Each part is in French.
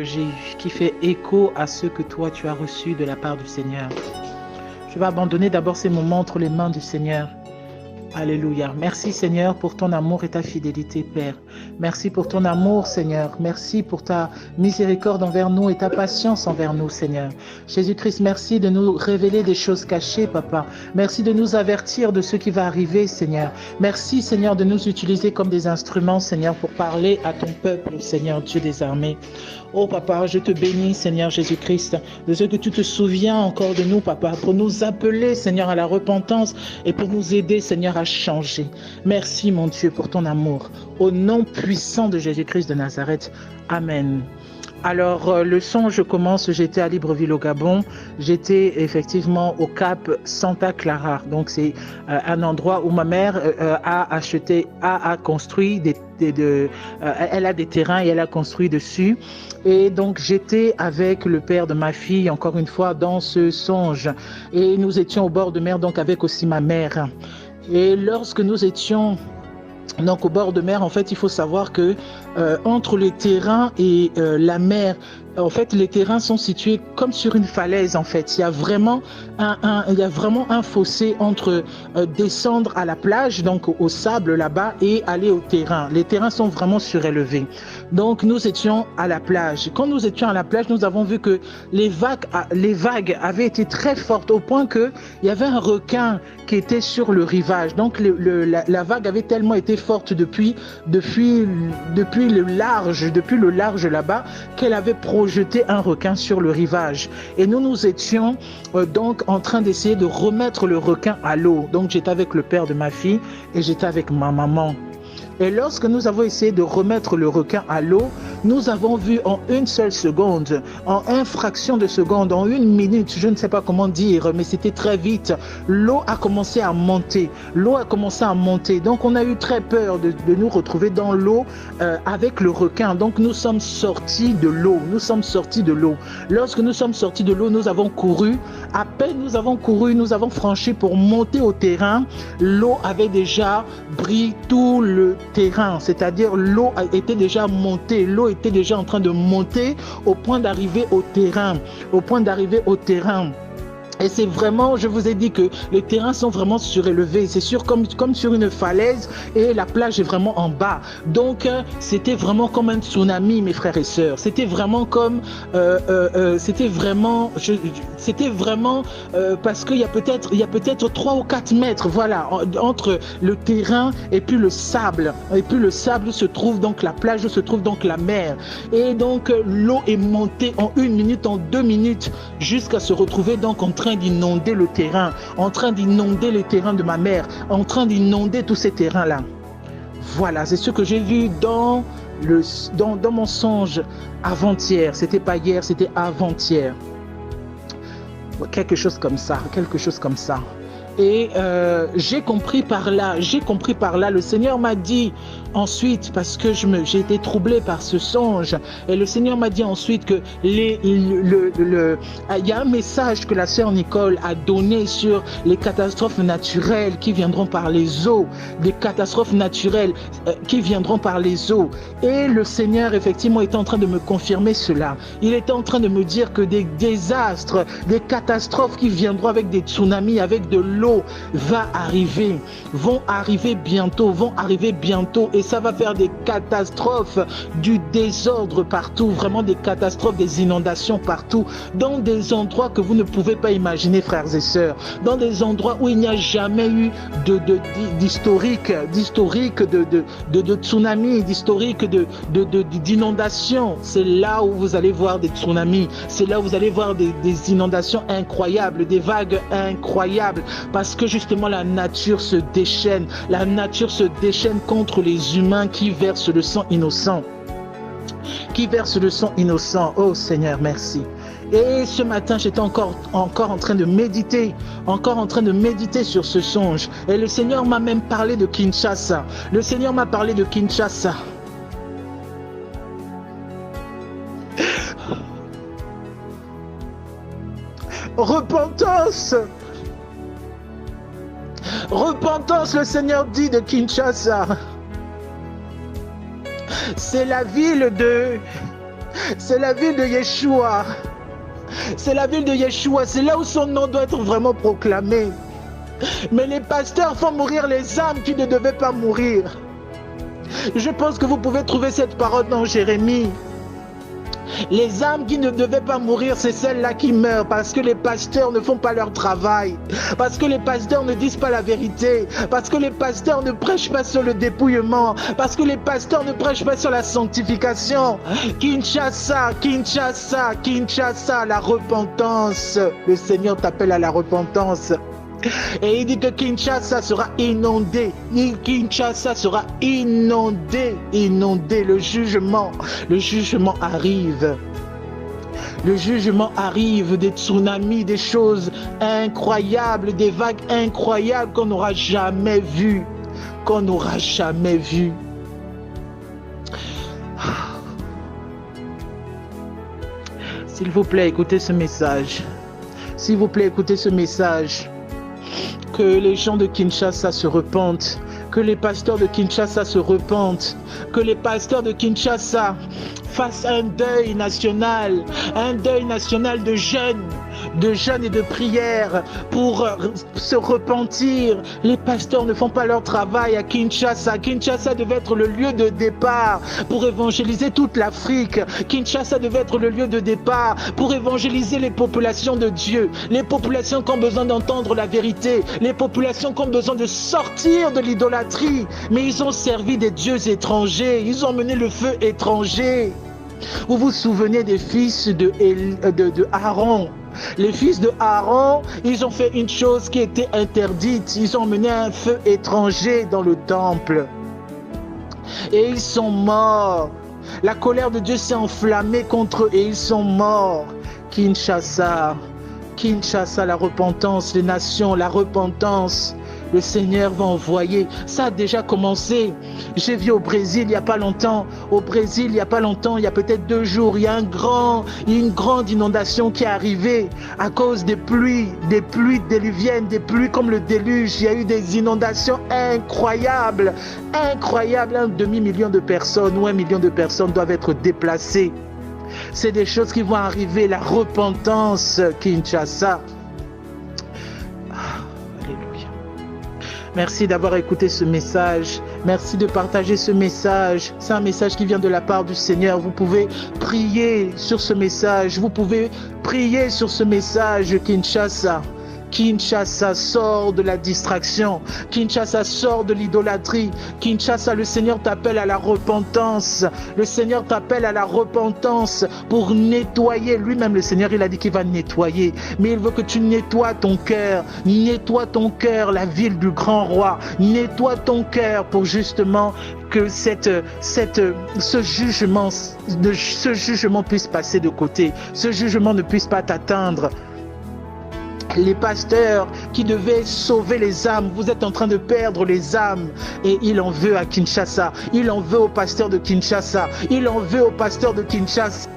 qui fait écho à ce que toi tu as reçu de la part du Seigneur. Je vais abandonner d'abord ces moments entre les mains du Seigneur. Alléluia. Merci Seigneur pour ton amour et ta fidélité, Père. Merci pour ton amour, Seigneur. Merci pour ta miséricorde envers nous et ta patience envers nous, Seigneur. Jésus-Christ, merci de nous révéler des choses cachées, Papa. Merci de nous avertir de ce qui va arriver, Seigneur. Merci, Seigneur, de nous utiliser comme des instruments, Seigneur, pour parler à ton peuple, Seigneur, Dieu des armées. Oh, Papa, je te bénis, Seigneur Jésus-Christ, de ce que tu te souviens encore de nous, Papa, pour nous appeler, Seigneur, à la repentance et pour nous aider, Seigneur, à changer. Merci, mon Dieu, pour ton amour. Au nom puissant de Jésus-Christ de Nazareth. Amen. Alors, le songe commence, j'étais à Libreville au Gabon, j'étais effectivement au Cap Santa Clara. Donc, c'est un endroit où ma mère a construit elle a des terrains et elle a construit dessus. Et donc, j'étais avec le père de ma fille, encore une fois, dans ce songe. Et nous étions au bord de mer, donc avec aussi ma mère. Et lorsque nous étions donc au bord de mer, en fait, il faut savoir que entre les terrains et la mer, en fait, les terrains sont situés comme sur une falaise, en fait. Il y a vraiment un fossé entre descendre à la plage, donc au sable là-bas, et aller au terrain. Les terrains sont vraiment surélevés. Donc, nous étions à la plage. Quand nous étions à la plage, nous avons vu que les vagues avaient été très fortes au point qu'il y avait un requin qui était sur le rivage. Donc, la vague avait tellement été forte depuis le large là-bas qu'elle avait projeté un requin sur le rivage. Et nous étions donc en train d'essayer de remettre le requin à l'eau. Donc, j'étais avec le père de ma fille et j'étais avec ma maman. Et lorsque nous avons essayé de remettre le requin à l'eau, nous avons vu en une seule seconde, en une fraction de seconde, en une minute, je ne sais pas comment dire, mais c'était très vite, l'eau a commencé à monter. L'eau a commencé à monter. Donc, on a eu très peur de nous retrouver dans l'eau avec le requin. Donc, nous sommes sortis de l'eau. Nous sommes sortis de l'eau. Lorsque nous sommes sortis de l'eau, nous avons couru. À peine nous avons couru, nous avons franchi pour monter au terrain. L'eau avait déjà pris tout le terrain, c'est-à-dire l'eau était déjà montée, l'eau était déjà en train de monter au point d'arriver au terrain, Et c'est vraiment, je vous ai dit que les terrains sont vraiment surélevés. C'est sûr comme sur une falaise et la plage est vraiment en bas. Donc, c'était vraiment comme un tsunami, mes frères et sœurs. C'était vraiment comme, parce qu'il y a peut-être 3 ou 4 mètres, voilà, entre le terrain et puis le sable. Et puis le sable se trouve donc la plage, se trouve donc la mer. Et donc, l'eau est montée en 1 minute, en 2 minutes, jusqu'à se retrouver donc en train d'inonder le terrain, en train d'inonder les terrains de ma mère, en train d'inonder tous ces terrains-là. Voilà, c'est ce que j'ai vu dans mon songe avant-hier. C'était pas hier, c'était avant-hier. Quelque chose comme ça. Et j'ai compris par là, le Seigneur m'a dit ensuite, parce que j'ai été troublé par ce songe, et le Seigneur m'a dit ensuite que il y a un message que la sœur Nicole a donné sur les catastrophes naturelles qui viendront par les eaux, des catastrophes naturelles qui viendront par les eaux. Et le Seigneur, effectivement, est en train de me confirmer cela. Il est en train de me dire que des désastres, des catastrophes qui viendront avec des tsunamis, avec de l'eau, vont arriver bientôt, et ça va faire des catastrophes, du désordre partout, vraiment des catastrophes, des inondations partout, dans des endroits que vous ne pouvez pas imaginer, frères et sœurs, dans des endroits où il n'y a jamais eu d'historique de tsunami, d'historique d'inondation. C'est là où vous allez voir des tsunamis, c'est là où vous allez voir des inondations incroyables, des vagues incroyables, parce que justement la nature se déchaîne contre les humains qui versent le sang innocent. Oh Seigneur, merci. Et ce matin, j'étais encore en train de méditer, sur ce songe. Et le Seigneur m'a même parlé de Kinshasa. Repentance, le Seigneur dit de Kinshasa. C'est la ville C'est la ville de Yeshua. C'est la ville de Yeshua. C'est là où son nom doit être vraiment proclamé. Mais les pasteurs font mourir les âmes qui ne devaient pas mourir. Je pense que vous pouvez trouver cette parole dans Jérémie. Les âmes qui ne devaient pas mourir, c'est celles-là qui meurent parce que les pasteurs ne font pas leur travail, parce que les pasteurs ne disent pas la vérité, parce que les pasteurs ne prêchent pas sur le dépouillement, parce que les pasteurs ne prêchent pas sur la sanctification. Kinshasa, Kinshasa, Kinshasa, la repentance. Le Seigneur t'appelle à la repentance. Et il dit que Kinshasa sera inondé. Kinshasa sera inondé. Inondé. Le jugement arrive. Le jugement arrive, des tsunamis, des choses incroyables, des vagues incroyables qu'on n'aura jamais vues. Qu'on n'aura jamais vues. S'il vous plaît, écoutez ce message. S'il vous plaît, écoutez ce message. Que les gens de Kinshasa se repentent, que les pasteurs de Kinshasa se repentent, que les pasteurs de Kinshasa fassent un deuil national de jeûne et de prière pour se repentir. Les pasteurs ne font pas leur travail à Kinshasa. Kinshasa devait être le lieu de départ pour évangéliser toute l'Afrique. Kinshasa devait être le lieu de départ pour évangéliser les populations de Dieu, les populations qui ont besoin d'entendre la vérité, les populations qui ont besoin de sortir de l'idolâtrie. Mais ils ont servi des dieux étrangers, ils ont mené le feu étranger. Vous vous souvenez des fils de Aaron? Les fils de Aaron, ils ont fait une chose qui était interdite. Ils ont mené un feu étranger dans le temple. Et ils sont morts. La colère de Dieu s'est enflammée contre eux et ils sont morts. Kinshasa, Kinshasa, la repentance, les nations, la repentance. Le Seigneur va envoyer. Ça a déjà commencé. J'ai vu au Brésil il n'y a pas longtemps. Au Brésil, il n'y a pas longtemps, il y a peut-être 2 jours, il y a une grande inondation qui est arrivée à cause des pluies déluviennes, des pluies comme le déluge. Il y a eu des inondations incroyables. Incroyables. 1,5 million de personnes ou 1 million de personnes doivent être déplacées. C'est des choses qui vont arriver. La repentance, Kinshasa. Merci d'avoir écouté ce message. Merci de partager ce message. C'est un message qui vient de la part du Seigneur. Vous pouvez prier sur ce message. Vous pouvez prier sur ce message, Kinshasa. Kinshasa sort de la distraction. Kinshasa sort de l'idolâtrie. Kinshasa, le Seigneur t'appelle à la repentance. Le Seigneur t'appelle à la repentance pour nettoyer. Lui-même, le Seigneur, il a dit qu'il va nettoyer. Mais il veut que tu nettoies ton cœur. Nettoie ton cœur, la ville du grand roi. Nettoie ton cœur pour justement que ce jugement puisse passer de côté. Ce jugement ne puisse pas t'atteindre. Les pasteurs qui devaient sauver les âmes, vous êtes en train de perdre les âmes. Et il en veut à Kinshasa. Il en veut aux pasteurs de Kinshasa. Il en veut aux pasteurs de Kinshasa.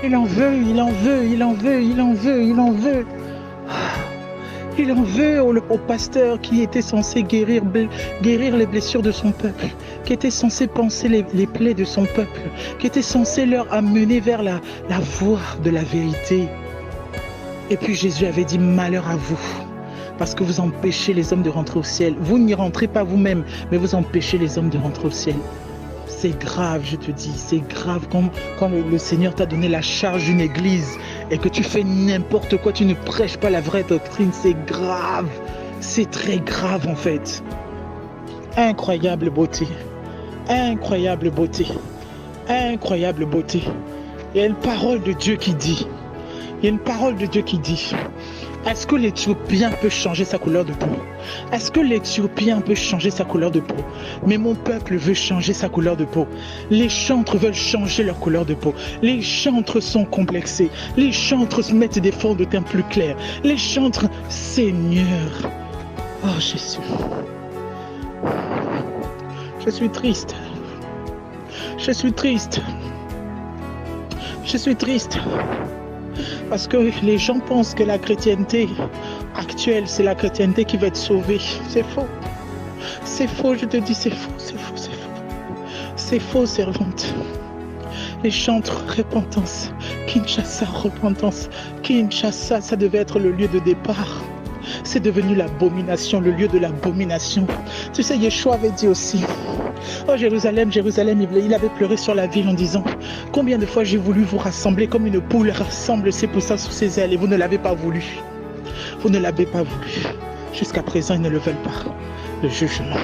Il en veut, il en veut, il en veut, il en veut, il en veut. Il en veut au pasteur qui était censé guérir les blessures de son peuple, qui était censé panser les plaies de son peuple, qui était censé leur amener vers la voie de la vérité. Et puis Jésus avait dit malheur à vous, parce que vous empêchez les hommes de rentrer au ciel. Vous n'y rentrez pas vous-même, mais vous empêchez les hommes de rentrer au ciel. C'est grave, je te dis, c'est grave quand le Seigneur t'a donné la charge d'une église et que tu fais n'importe quoi, tu ne prêches pas la vraie doctrine, c'est grave. C'est très grave en fait. Incroyable beauté. Incroyable beauté. Incroyable beauté. Il y a une parole de Dieu qui dit. Il y a une parole de Dieu qui dit. Est-ce que l'Éthiopien peut changer sa couleur de peau? Est-ce que l'Éthiopien peut changer sa couleur de peau? Mais mon peuple veut changer sa couleur de peau. Les chantres veulent changer leur couleur de peau. Les chantres sont complexés. Les chantres se mettent des fonds de teint plus clairs. Les chantres, Seigneur. Oh Jésus. Je suis triste. Je suis triste. Je suis triste parce que les gens pensent que la chrétienté actuelle, c'est la chrétienté qui va être sauvée. C'est faux. C'est faux, je te dis, c'est faux, c'est faux, c'est faux. C'est faux, servante. Les chantres, repentance. Kinshasa, repentance. Kinshasa, ça devait être le lieu de départ. C'est devenu l'abomination, le lieu de l'abomination. Tu sais, Yeshua avait dit aussi, oh Jérusalem, Jérusalem, il avait pleuré sur la ville en disant, combien de fois j'ai voulu vous rassembler comme une poule rassemble ses poussins sous ses ailes et vous ne l'avez pas voulu. Vous ne l'avez pas voulu. Jusqu'à présent, ils ne le veulent pas. Le jugement.